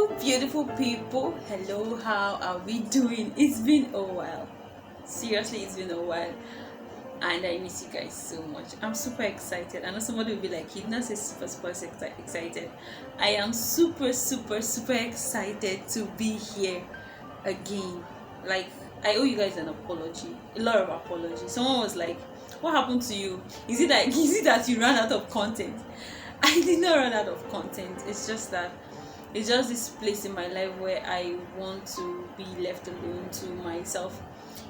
Beautiful people. Hello, how are we doing? It's been a while. Seriously, it's been a while. And I miss you guys so much. I'm super excited. I know somebody will be like, he did not say super excited. I am super excited to be here again. Like, I owe you guys an apology. A lot of apology. Someone was like, what happened to you? Is it that you ran out of content? I did not run out of content. It's just this place in my life where I want to be left alone to myself.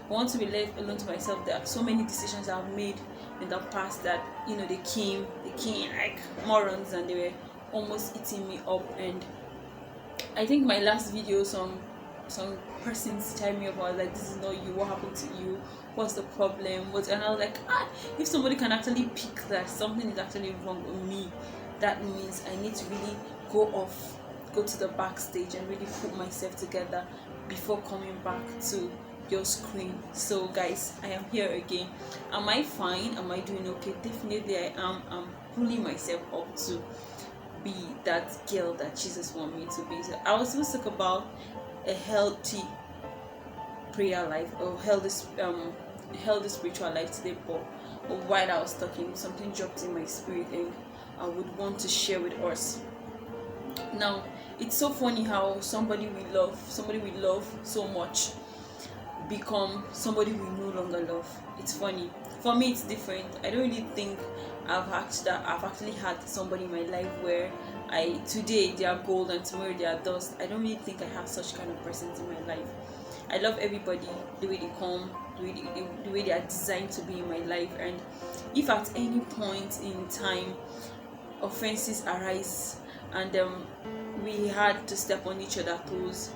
I want to be left alone to myself. There are so many decisions I've made in the past that they came like morons, and they were almost eating me up. And I think my last video, some persons telling me about, like, this is not you, what happened to you, what's the problem, and I was like, if somebody can actually pick that something is actually wrong with me, that means I need to really go to the backstage and really put myself together before coming back to your screen. So guys, I am here again. Am I fine? Am I doing okay? Definitely I am. I'm pulling myself up to be that girl that Jesus wants me to be. So I was supposed to talk about a healthy prayer life or healthy spiritual life today, but while I was talking, something dropped in my spirit and I would want to share with us. Now, it's so funny how somebody we love so much become somebody we no longer love. It's funny. For me, it's different. I don't really think I've actually had somebody in my life where today they are gold and tomorrow they are dust. I don't really think I have such kind of persons in my life. I love everybody the way they come, the way they are designed to be in my life. And if at any point in time offenses arise and we had to step on each other's toes,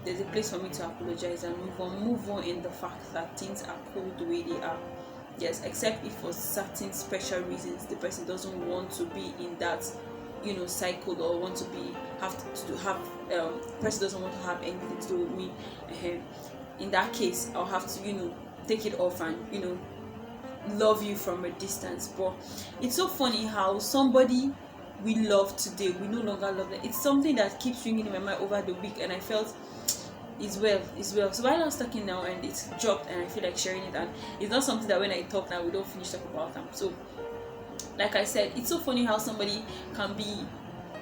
there's a place for me to apologize and move on in the fact that things are cool the way they are. Yes, except if for certain special reasons the person doesn't want to be in that cycle, or want to person doesn't want to have anything to do with me. In that case, I'll have to take it off and love you from a distance. But it's so funny how somebody we love today, we no longer love them. It's something that keeps ringing in my mind over the week, and I felt it's well. So while I was talking now and it's dropped, and I feel like sharing it, and it's not something that when I talk now we don't finish talking about them. So like I said, it's so funny how somebody can be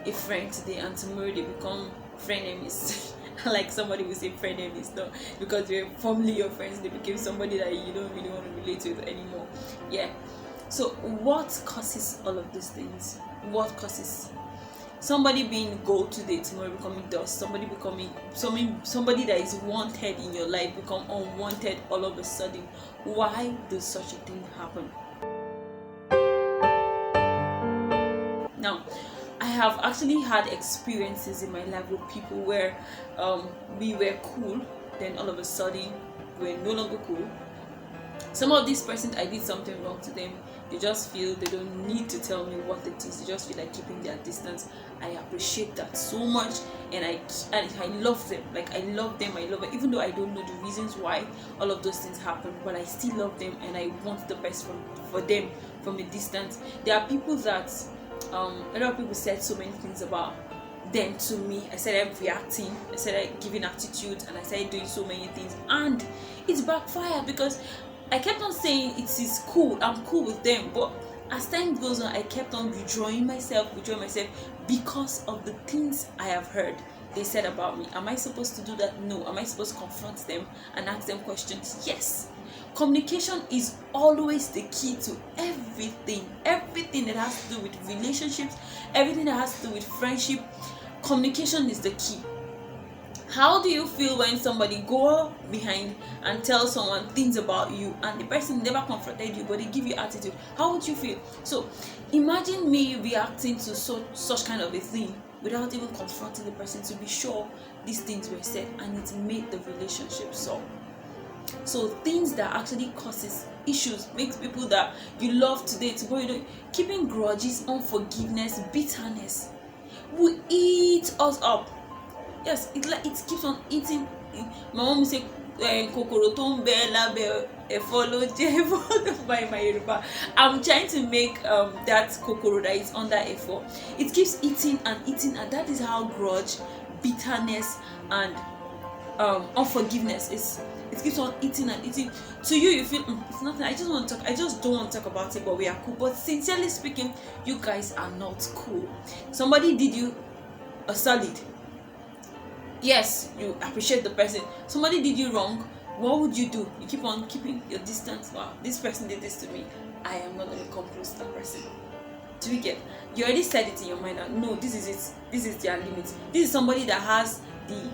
a friend today and tomorrow they become frenemies. Like somebody will say frenemies, no, because they're formerly your friends, they became somebody that you don't really want to relate with anymore. Yeah. So what causes all of these things? What causes somebody being gold today, tomorrow becoming dust, somebody becoming somebody that is wanted in your life become unwanted all of a sudden? Why does such a thing happen? Now, I have actually had experiences in my life with people where we were cool, then all of a sudden we're no longer cool. Some of these persons, I did something wrong to them, they just feel they don't need to tell me what it is. They just feel like keeping their distance. I appreciate that so much, and I love them. Like I love them, even though I don't know the reasons why all of those things happen, but I still love them and I want the best for them from a distance. There are people that a lot of people said so many things about them to me. I started reacting, I started giving attitudes, and I started doing so many things, and it's backfired because I kept on saying it is cool, I'm cool with them, but as time goes on, I kept on withdrawing myself because of the things I have heard they said about me. Am I supposed to do that? No. Am I supposed to confront them and ask them questions? Yes. Communication is always the key to everything that has to do with relationships, everything that has to do with friendship. Communication is the key. How do you feel when somebody go behind and tell someone things about you and the person never confronted you but they give you attitude? How would you feel? So imagine me reacting to such kind of a thing without even confronting the person to be sure these things were said, and it made the relationship so things that actually causes issues, makes people that you love today tomorrow, keeping grudges, unforgiveness, bitterness will eat us up. Yes, it keeps on eating. My mom will say kokoro to nbe labe efo lo je by my Yoruba. I'm trying to make that kokoro that is under efo. It keeps eating and eating, and that is how grudge, bitterness and unforgiveness. It keeps on eating and eating. To you, you feel it's nothing. I just want to talk. I just don't want to talk about it, but we are cool. But sincerely speaking, you guys are not cool. Somebody did you a solid. Yes, you appreciate the person. Somebody did you wrong. What would you do? You keep on keeping your distance. Wow, this person did this to me. I am not going to come close to that person. Do we get? You already said it in your mind that no, this is it. This is their limit. This is somebody that has the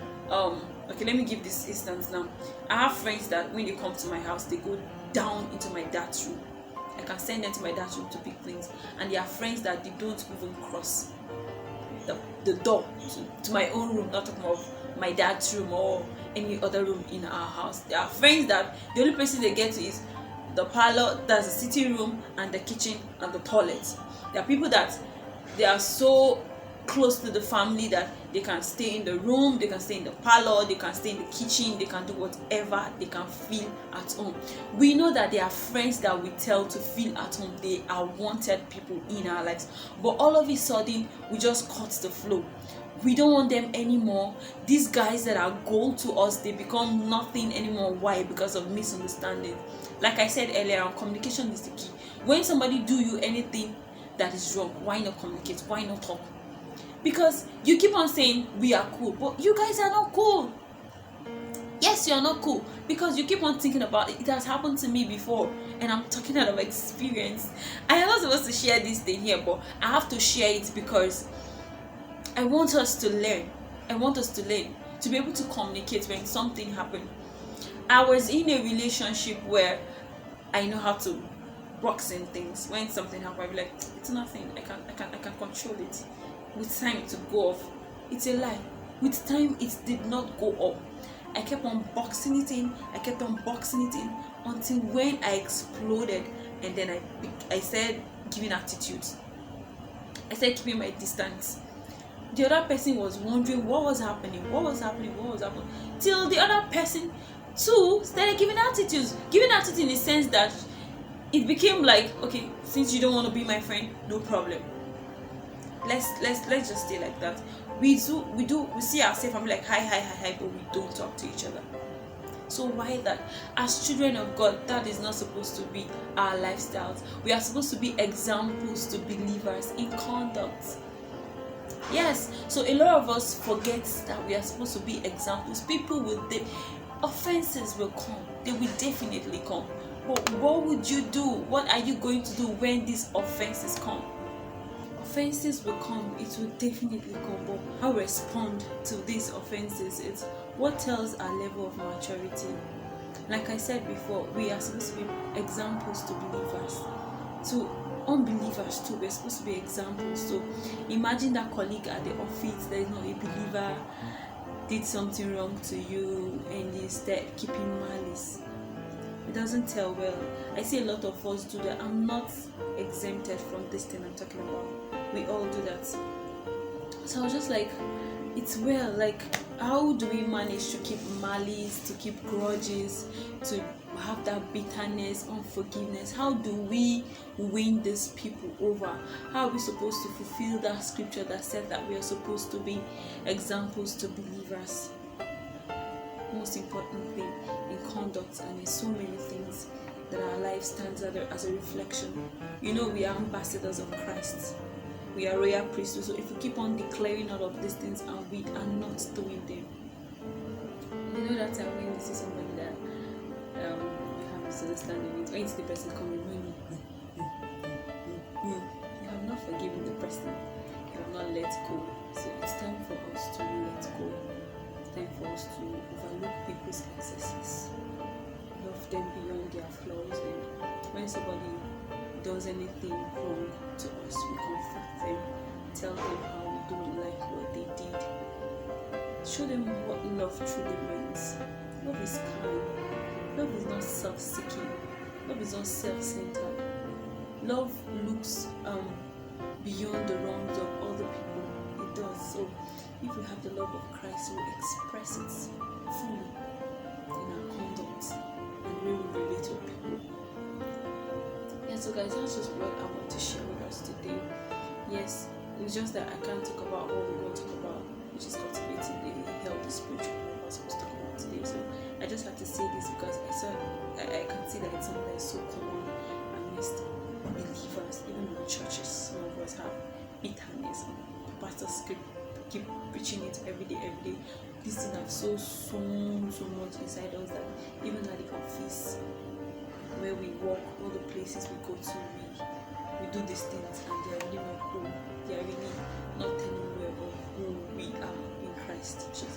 okay, let me give this instance now. I have friends that when they come to my house, they go down into my dad's room. I can send them to my dad's room to pick things, and there are friends that they don't even cross the door to my own room, not talking about my dad's room or any other room in our house. There are friends that the only places they get to is the parlor, that's the sitting room, and the kitchen and the toilet. There are people that they are so close to the family that they can stay in the room, they can stay in the parlor, they can stay in the kitchen, they can do whatever they can feel at home. We know that there are friends that we tell to feel at home. They are wanted people in our lives, but all of a sudden we just cut the flow. We don't want them anymore. These guys that are gold to us, they become nothing anymore. Why? Because of misunderstanding. Like I said earlier, communication is the key. When somebody do you anything that is wrong, why not communicate? Why not talk? Because you keep on saying we are cool, but you guys are not cool. Yes, you are not cool because you keep on thinking about it. It has happened to me before, and I'm talking out of experience. I am not supposed to share this thing here, but I have to share it because I want us to learn. I want us to learn to be able to communicate when something happened. I was in a relationship where I know how to box in things. When something happened, I'll be like, it's nothing. I can control it. With time to go off. It's a lie. With time, it did not go up. I kept on boxing it in. I kept on boxing it in until when I exploded, and then I said giving attitudes. I said keeping my distance. The other person was wondering what was happening, till the other person too started giving attitudes. Giving attitude in the sense that it became like, okay, since you don't want to be my friend, no problem. Let's just stay like that. We see ourselves and be like hi, but we don't talk to each other. So why that? As children of God, that is not supposed to be our lifestyles. We are supposed to be examples to believers in conduct. Yes, so a lot of us forget that we are supposed to be examples. Offenses will come. They will definitely come. But what would you do? What are you going to do when these offenses come? Offenses will come. It will definitely come. But how we respond to these offenses is what tells our level of maturity. Like I said before, we are supposed to be examples to believers. To unbelievers too, we're supposed to be examples. So imagine that colleague at the office that is not a believer did something wrong to you and you start keeping malice. It doesn't tell well. I see a lot of us do that. I'm not exempted from this thing I'm talking about. We all do that. So I was just like, it's well, like, how do we manage to keep malice, to keep grudges, to have that bitterness, unforgiveness? How do we win these people over? How are we supposed to fulfill that scripture that said that we are supposed to be examples to believers? Most important thing in conduct and in so many things that our life stands as a reflection. You know, we are ambassadors of Christ. We are royal priesthood. So if we keep on declaring all of these things and we are not doing them, you know that time when you see somebody that you have misunderstanding with, when you see the person coming, you have not forgiven the person, you have not let go. So it's time for us to let go. It's time for us to overlook people's excesses, love them beyond their flaws, and when somebody does anything wrong to us, we confront them, tell them how we don't like what they did, show them what love truly means. Love is kind. Love is not self-seeking. Love is not self-centered. Love looks beyond the wrongs of other people. It does. So if we have the love of Christ, we express it fully in our conduct and we will relate to people. Yeah, so guys, that's just what I want to share with us today. Yes, it's just that I can't talk about what we want to talk about which is cultivating a healthy spiritual life, as I was talking about today. So I just had to say this because I can see that it's something that is so common amidst believers, even in churches. Some of us have bitterness. Pastors keep preaching it every day. This thing have so much inside us that even at the office where we work, all the places we go to, we do these things, and they are really not cool. They are really not telling you about who we are in Christ Jesus.